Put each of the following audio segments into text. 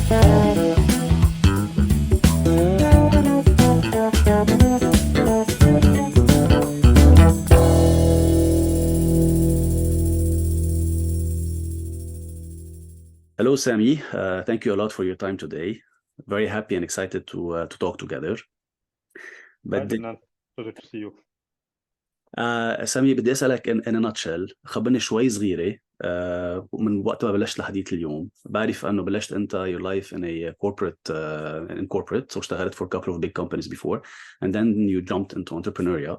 Hello, Sami. Thank you a lot for your time today. Very happy and excited to talk together. Hi, بدي Adnan. Pleasure to see you. سامي بدي أسألك in a nutshell خبرني شوي صغيرة من وقت ما بلشت الحديث اليوم. بعرف أنه بلشت أنت your life in a corporate so اشتغلت for a couple of big companies before and then you jumped into entrepreneurial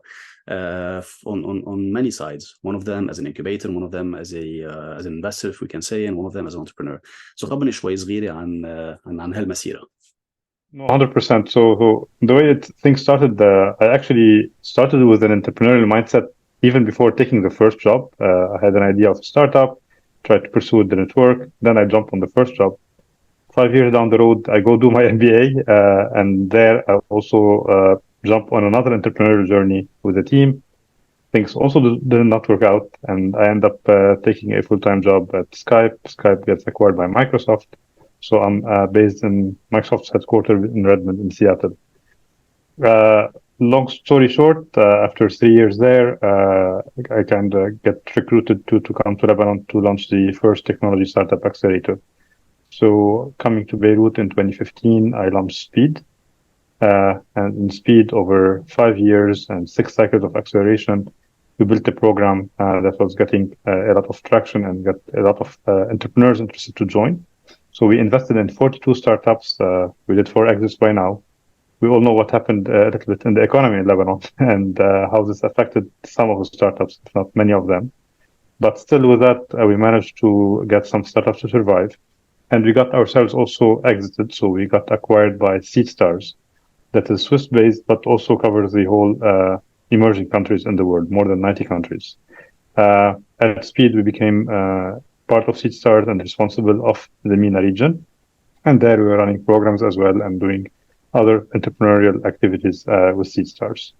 on many sides. One of them as an incubator, one of them as an investor if we can say, and one of them as an entrepreneur. So خبرني شوي صغيرة عن هالمسيرة. No, 100%. So the way things started, I actually started with an entrepreneurial mindset even before taking the first job. I had an idea of a startup, tried to pursue it, didn't work. Then I jumped on the first job. 5 years down the road, I go do my MBA, and there I also jump on another entrepreneurial journey with a team. Things also did not work out, and I end up taking a full-time job at Skype. Skype gets acquired by Microsoft. So I'm based in Microsoft's headquarters in Redmond in Seattle. Long story short, after 3 years there, I kind of get recruited to come to Lebanon to launch the first technology startup accelerator. So coming to Beirut in 2015, I launched Speed. And in Speed, over 5 years and 6 cycles of acceleration, we built a program that was getting a lot of traction and got a lot of entrepreneurs interested to join. So we invested in 42 startups. We did 4 exits by now. We all know what happened a little bit in the economy in Lebanon and how this affected some of the startups, if not many of them. But still with that, we managed to get some startups to survive. And we got ourselves also exited. So we got acquired by SeedStars, that is Swiss-based, but also covers the whole emerging countries in the world, more than 90 countries. At Speed, we became part of SeedStars and responsible of the MENA region. And there we were running programs as well and doing other entrepreneurial activities with SeedStars.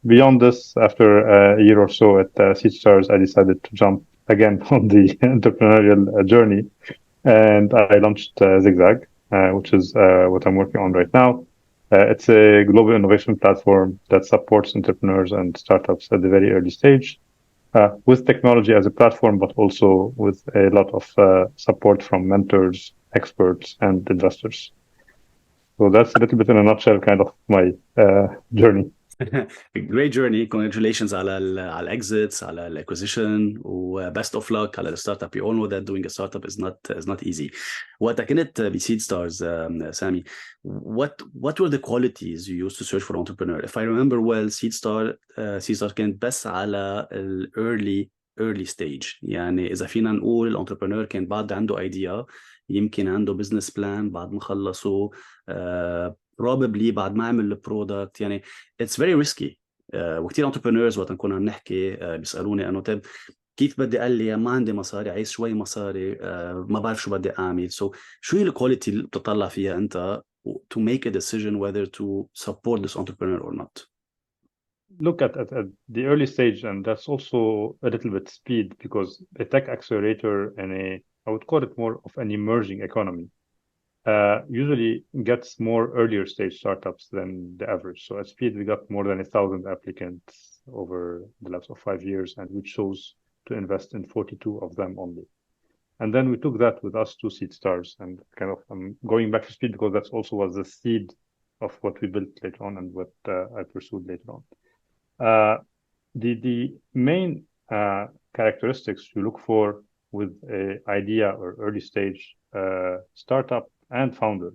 Beyond this, after a year or so at SeedStars, I decided to jump again on the entrepreneurial journey. And I launched Zigzag, which is what I'm working on right now. It's a global innovation platform that supports entrepreneurs and startups at the very early stage. With technology as a platform, but also with a lot of support from mentors, experts, and investors. So that's a little bit in a nutshell, kind of my journey. Great journey. Congratulations على exits, على acquisition, best of luck على startup. You all know that doing a startup is not easy. وقت كنت بسيد stars, Sami, what were the qualities you used to search for entrepreneur? If I remember well, seed star كانت بس على early stage. يعني إذا فينا نقول entrepreneur كان بعد عنده idea, يمكن عنده business plan بعد ما خلصوا, probably بعد ما عمل البرودكت. يعني it's very risky. وكتير entrepreneurs وقت نكون عم نحكي بيسألوني أنه طيب كيف بدي قال لي ما عندي مصاري, عايز شوي مصاري, ما بعرف شو بدي أعمل. So شو هي الكواليتي اللي بتطلع فيها أنت to make a decision whether to support this entrepreneur or not? Look at the early stage, and that's also a little bit speed, because a tech accelerator and I would call it more of an emerging economy, usually gets more earlier stage startups than the average. So at Speed, we got more than 1,000 applicants over the last of 5 years, and we chose to invest in 42 of them only. And then we took that with us to SeedStars, and kind of going back to Speed because that's also was the seed of what we built later on and what I pursued later on. The main characteristics you look for with an idea or early stage startup and founder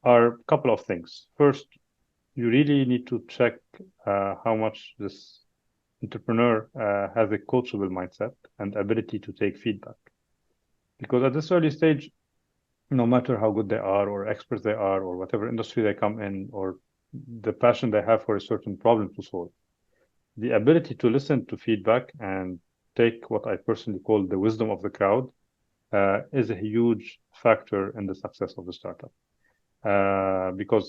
are a couple of things. First, you really need to check how much this entrepreneur has a coachable mindset and ability to take feedback. Because at this early stage, no matter how good they are or experts they are or whatever industry they come in or the passion they have for a certain problem to solve, the ability to listen to feedback and take what I personally call the wisdom of the crowd is a huge factor in the success of the startup. Because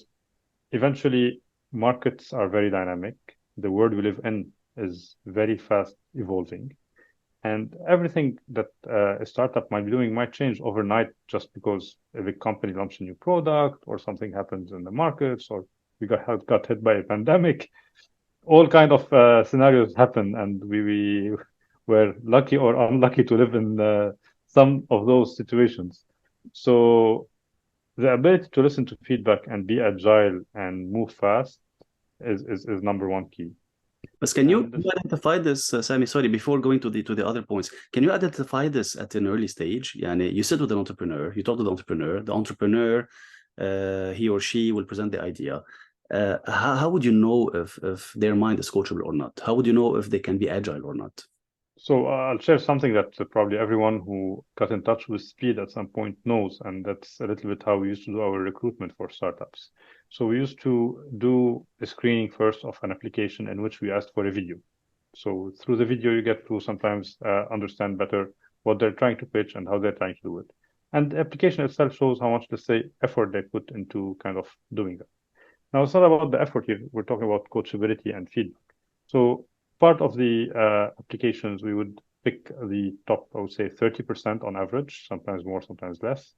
eventually markets are very dynamic. The world we live in is very fast evolving. And everything that a startup might be doing might change overnight just because a big company launches a new product or something happens in the markets or we got hit by a pandemic. All kind of scenarios happen, and we were lucky or unlucky to live in some of those situations. So the ability to listen to feedback and be agile and move fast is number one key. But can you And identify this, Sami? Sorry, before going to the other points, can you identify this at an early stage? Yani, you sit with an entrepreneur, you talk to the entrepreneur, he or she will present the idea. How would you know if their mind is coachable or not? How would you know if they can be agile or not? so I'll share something that probably everyone who got in touch with Speed at some point knows, and that's a little bit how we used to do our recruitment for startups. So we used to do a screening first of an application in which we asked for a video. So through the video, you get to sometimes understand better what they're trying to pitch and how they're trying to do it. And the application itself shows how much, let's say, effort they put into kind of doing that. Now, it's not about the effort here. We're talking about coachability and feedback. So part of the applications, we would pick the top, I would say, 30% on average, sometimes more, sometimes less.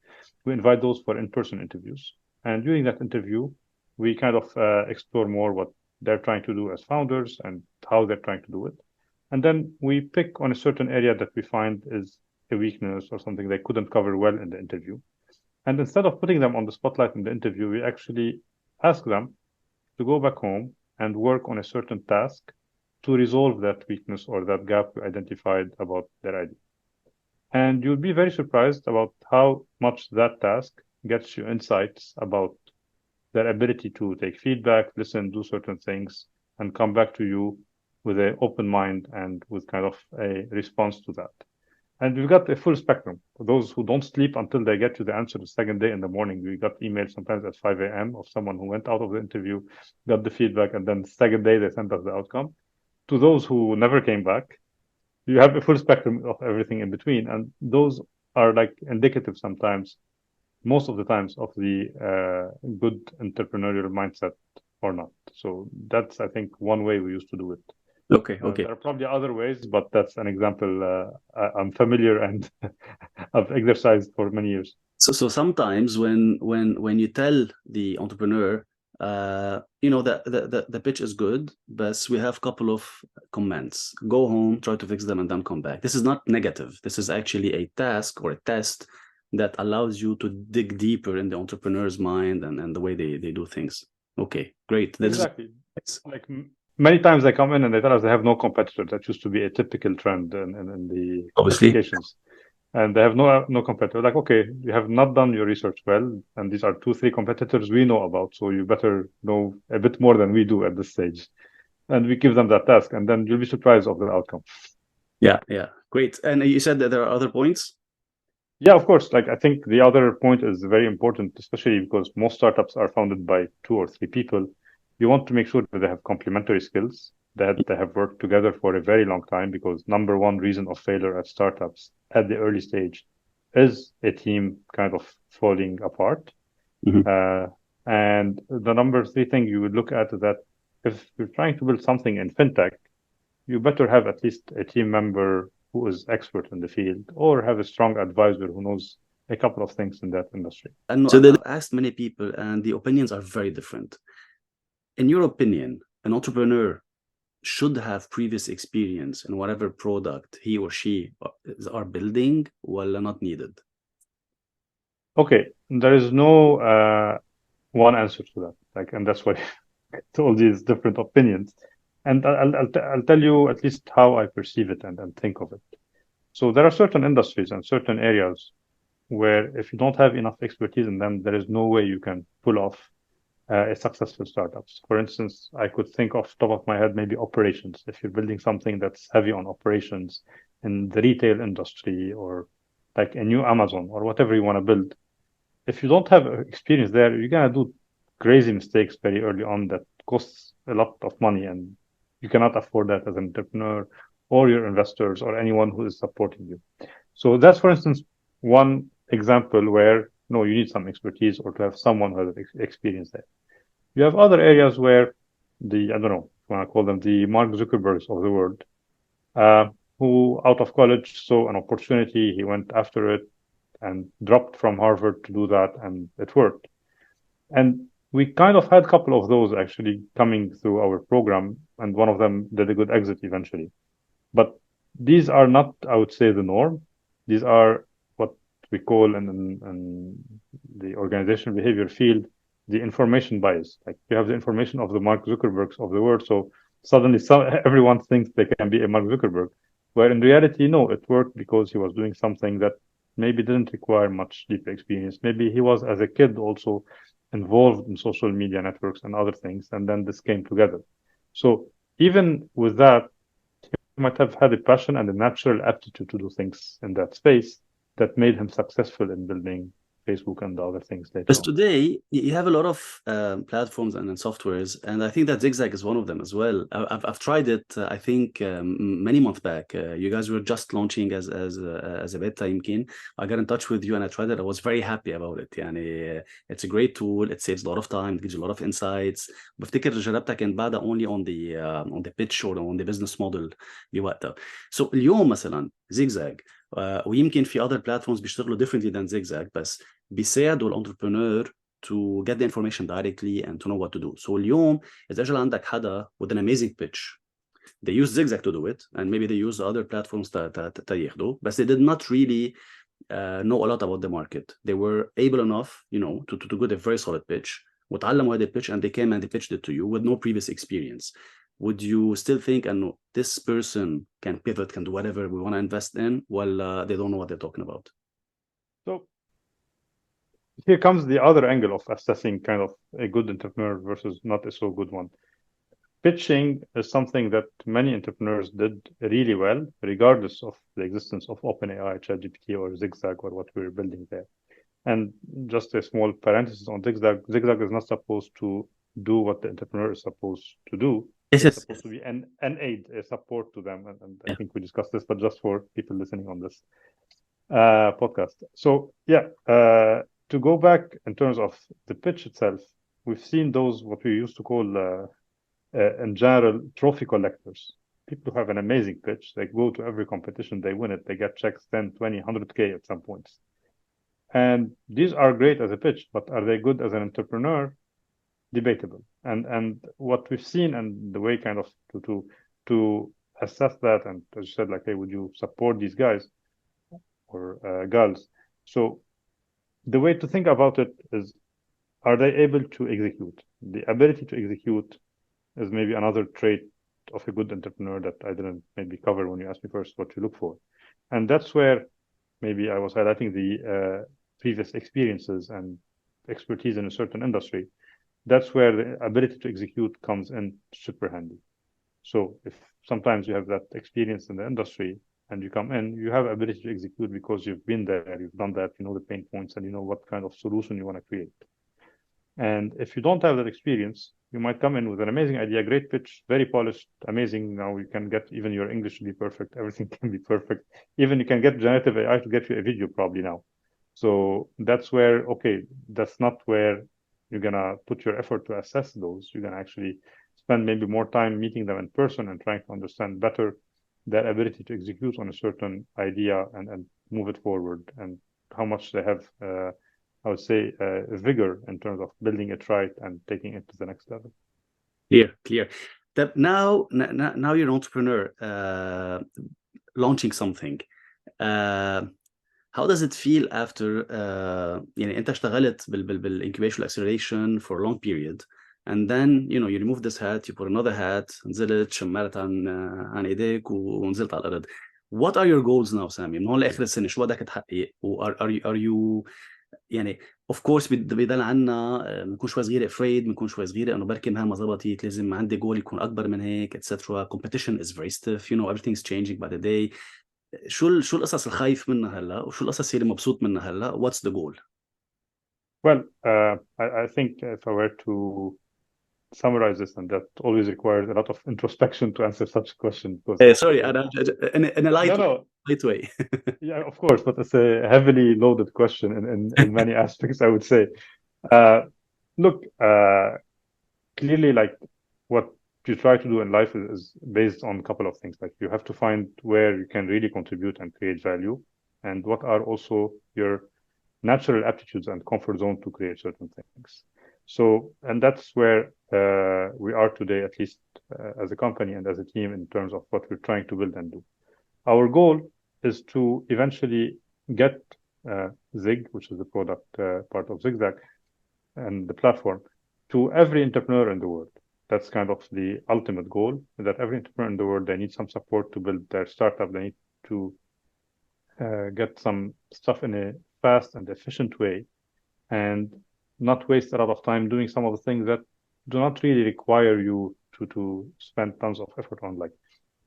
We invite those for in-person interviews. And during that interview, we kind of explore more what they're trying to do as founders and how they're trying to do it. And then we pick on a certain area that we find is a weakness or something they couldn't cover well in the interview. And instead of putting them on the spotlight in the interview, we actually ask them to go back home and work on a certain task to resolve that weakness or that gap we identified about their idea. And you'll be very surprised about how much that task gets you insights about their ability to take feedback, listen, do certain things, and come back to you with an open mind and with kind of a response to that. And we've got a full spectrum. For those who don't sleep until they get to the answer the second day in the morning, we got emails sometimes at 5 a.m. of someone who went out of the interview, got the feedback, and then the second day they sent us the outcome. To those who never came back, you have a full spectrum of everything in between. And those are like indicative sometimes, most of the times, of the good entrepreneurial mindset or not. So that's, I think, one way we used to do it. Okay. There are probably other ways, but that's an example I'm familiar and I've exercised for many years. So sometimes when you tell the entrepreneur, the pitch is good, but we have a couple of comments. Go home, try to fix them, and then come back. This is not negative. This is actually a task or a test that allows you to dig deeper in the entrepreneur's mind and the way they do things. Okay, great. Exactly. Like many times they come in and they tell us they have no competitor. That used to be a typical trend in the applications. And they have no competitor. Like, okay, you have not done your research well, and these are 2-3 competitors we know about, so you better know a bit more than we do at this stage. And we give them that task, and then you'll be surprised of the outcome. Yeah, great. And you said that there are other points? Yeah, of course. Like, I think the other point is very important, especially because most startups are founded by 2 or 3 people. You want to make sure that they have complementary skills, that they have worked together for a very long time, because number one reason of failure at startups at the early stage is a team kind of falling apart. Mm-hmm. And the number 3 thing you would look at is that if you're trying to build something in fintech, you better have at least a team member who is expert in the field or have a strong advisor who knows a couple of things in that industry. And so I've asked many people and the opinions are very different. In your opinion, an entrepreneur should have previous experience in whatever product he or she are building, while not needed? Okay, there is no one answer to that. Like, and that's why all these different opinions. And I'll tell you at least how I perceive it and think of it. So there are certain industries and certain areas where if you don't have enough expertise in them, there is no way you can pull off a successful startups. For instance, I could think off the top of my head, maybe operations. If you're building something that's heavy on operations in the retail industry or like a new Amazon or whatever you want to build, if you don't have experience there, you're going to do crazy mistakes very early on that costs a lot of money, and you cannot afford that as an entrepreneur or your investors or anyone who is supporting you. So that's, for instance, one example where no, you need some expertise or to have someone who has experience there. You have other areas where I don't know, if you want to call them the Mark Zuckerbergs of the world, who out of college saw an opportunity, he went after it and dropped from Harvard to do that, and it worked. And we kind of had a couple of those actually coming through our program, and one of them did a good exit eventually. But these are not, I would say, the norm. These are what we call in the organizational behavior field the information bias. Like you have the information of the Mark Zuckerbergs of the world, so suddenly everyone thinks they can be a Mark Zuckerberg, where in reality, no, it worked because he was doing something that maybe didn't require much deep experience. Maybe he was, as a kid, also involved in social media networks and other things, and then this came together. So even with that, he might have had a passion and a natural aptitude to do things in that space that made him successful in building Facebook and the other things later Because on. today you have a lot of platforms and softwares, and I think that Zigzag is one of them as well. I've tried it. I think many months back. You guys were just launching as a beta. يمكن I got in touch with you and I tried it. I was very happy about it. يعني it's a great tool. It saves a lot of time. It gives you a lot of insights. بفتكر جربتها كانت بعدها only on the pitch or on the business model بوقتها. So اليوم مثلا Zigzag ويمكن في other platforms بيشتغلوا differently than Zigzag بس بيساعدوا الانتربرنور to get the information directly and to know what to do. So اليوم إذا أجل عندك حدا with an amazing pitch, they use Zigzag to do it, and maybe they use other platforms ياخدوا, but they did not really know a lot about the market. They were able enough, to get a very solid pitch. وتعلموا هذا pitch and they came and they pitched it to you with no previous experience. Would you still think, and this person can pivot, can do whatever we want to invest in, while they don't know what they're talking about? So here comes the other angle of assessing kind of a good entrepreneur versus not a so good one. Pitching is something that many entrepreneurs did really well, regardless of the existence of OpenAI, ChatGPT, or Zigzag, or what we're building there. And just a small parenthesis on Zigzag. Zigzag is not supposed to do what the entrepreneur is supposed to do. It's supposed to be an aid, a support to them. And I think we discussed this, but just for people listening on this podcast. So yeah, to go back in terms of the pitch itself, we've seen those, what we used to call in general, trophy collectors. People who have an amazing pitch. They go to every competition, they win it, they get checks 10, 20, 100K at some points. And these are great as a pitch, but are they good as an entrepreneur? Debatable. And what we've seen and the way kind of to assess that, and as you said, like, hey, would you support these guys or girls? So the way to think about it is, are they able to execute? The ability to execute is maybe another trait of a good entrepreneur that I didn't maybe cover when you asked me first what you look for. And that's where maybe I was highlighting the previous experiences and expertise in a certain industry. That's where the ability to execute comes in super handy. So if sometimes you have that experience in the industry and you come in, you have ability to execute because you've been there, you've done that, you know the pain points, and you know what kind of solution you want to create. And if you don't have that experience, you might come in with an amazing idea, great pitch, very polished, amazing. Now you can get even your English to be perfect. Everything can be perfect. Even you can get generative AI to get you a video probably now. So that's where, okay, that's not where you're going to put your effort to assess those. You're going to actually spend maybe more time meeting them in person and trying to understand better their ability to execute on a certain idea and move it forward, and how much they have, I would say, vigor in terms of building it right and taking it to the next level. Clear. Now you're an entrepreneur launching something. How does it feel after يعني انت اشتغلت بالincubation acceleration for a long period, and then you remove this hat, you put another hat, نزلت شمرت عن ايديك ونزلت على الارض. What are your goals now, سامي؟ من هون لاخر السنه شو بدك تحقق؟ are you يعني of course بيضل عنا بنكون شوي صغيره afraid، بنكون شوي صغيره انه بركي ما زبطت، لازم عندي جول يكون اكبر من هيك etc. competition is very stiff, everything's changing by the day. شو القصص الخايف منها هلا وشو القصص اللي مبسوط منها هلا؟ what's the goal? Well, I think if I were to summarize this, and that always requires a lot of introspection to answer such a question. Sorry, in a light way. Yeah, of course, but it's a heavily loaded question in many aspects, I would say. Look, clearly, like what you try to do in life is based on a couple of things. Like you have to find where you can really contribute and create value, and what are also your natural aptitudes and comfort zone to create certain things. So, and that's where we are today, at least as a company and as a team, in terms of what we're trying to build and do. Our goal is to eventually get Zig, which is the product part of Zigzag and the platform, to every entrepreneur in the world. That's kind of the ultimate goal, that every entrepreneur in the world, they need some support to build their startup. They need to get some stuff in a fast and efficient way, and not waste a lot of time doing some of the things that do not really require you to spend tons of effort on, like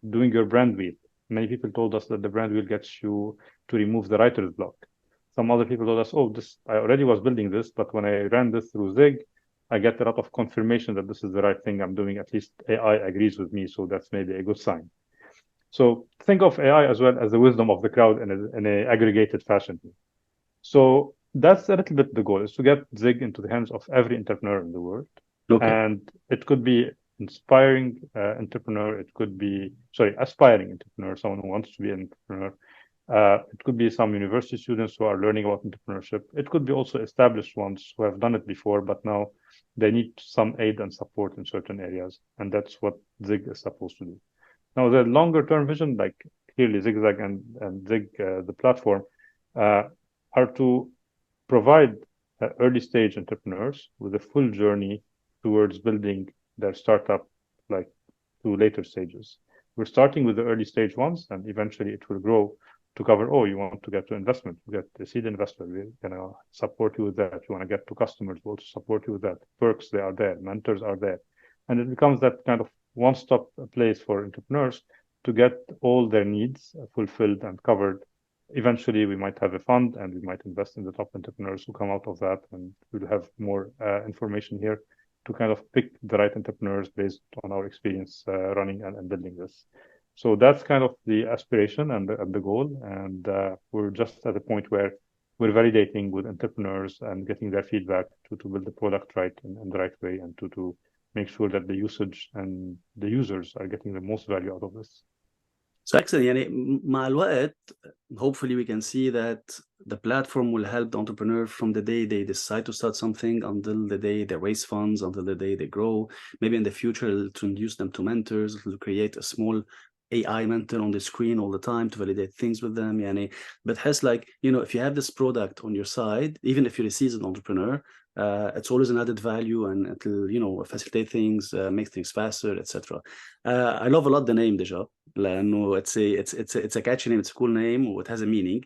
doing your brand wheel. Many people told us that the brand wheel gets you to remove the writer's block. Some other people told us, oh, I already was building this, but when I ran this through Zig, I get a lot of confirmation that this is the right thing I'm doing. At least AI agrees with me, so that's maybe a good sign. So think of AI as well as the wisdom of the crowd in a aggregated fashion. So that's a little bit the goal, is to get Zig into the hands of every entrepreneur in the world. Okay. And it could be inspiring entrepreneur. It could be, aspiring entrepreneur, someone who wants to be an entrepreneur. It could be some university students who are learning about entrepreneurship. It could be also established ones who have done it before, but now they need some aid and support in certain areas. And that's what Zig is supposed to do. Now, the longer term vision, like clearly Zigzag and Zig, the platform, are to provide early stage entrepreneurs with a full journey towards building their startup, like to later stages. We're starting with the early stage ones, and eventually it will grow to cover, oh, you want to get to investment, you get the seed investor, we're going to support you with that. You want to get to customers, we'll also support you with that. Perks, they are there, mentors are there. And it becomes that kind of one-stop place for entrepreneurs to get all their needs fulfilled and covered. Eventually, we might have a fund and we might invest in the top entrepreneurs who come out of that, and we'll have more information here to kind of pick the right entrepreneurs based on our experience running and building this. So that's kind of the aspiration and the goal. And we're just at a point where we're validating with entrepreneurs and getting their feedback to build the product right in the right way, and to make sure that the usage and the users are getting the most value out of this. So actually, يعني مع الوقت, hopefully we can see that the platform will help the entrepreneur from the day they decide to start something until the day they raise funds, until the day they grow. Maybe in the future, it'll introduce them to mentors. It'll create a small AI mentor on the screen all the time to validate things with them. يعني, but has like, if you have this product on your side, even if you're a seasoned entrepreneur, it's always an added value, and it'll, facilitate things, make things faster, etc. I love a lot the name Deja. لأنه it's a catchy name, it's a cool name, it has a meaning.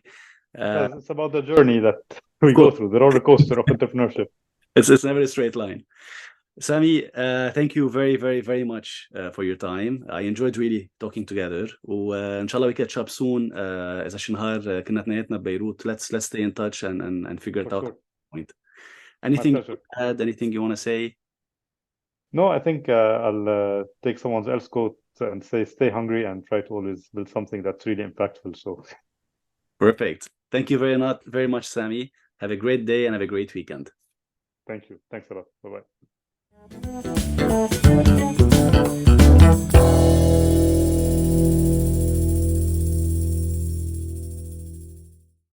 It's about the journey that we go through, the roller coaster of entrepreneurship. It's never a straight line. Sami, thank you very, very, very much for your time. I enjoyed really talking together. وإن شاء الله we catch up soon. إذا شي نهار كنا اثنيناتنا ببيروت. Let's stay in touch and figure it out. Sure. Point. Anything My you pleasure. add? Anything you want to say? No, I think I'll take someone else's quote and say, stay hungry and try to always build something that's really impactful. So Perfect. Thank you very much, Sami. Have a great day and have a great weekend. thank you. Thanks a lot. Bye-bye.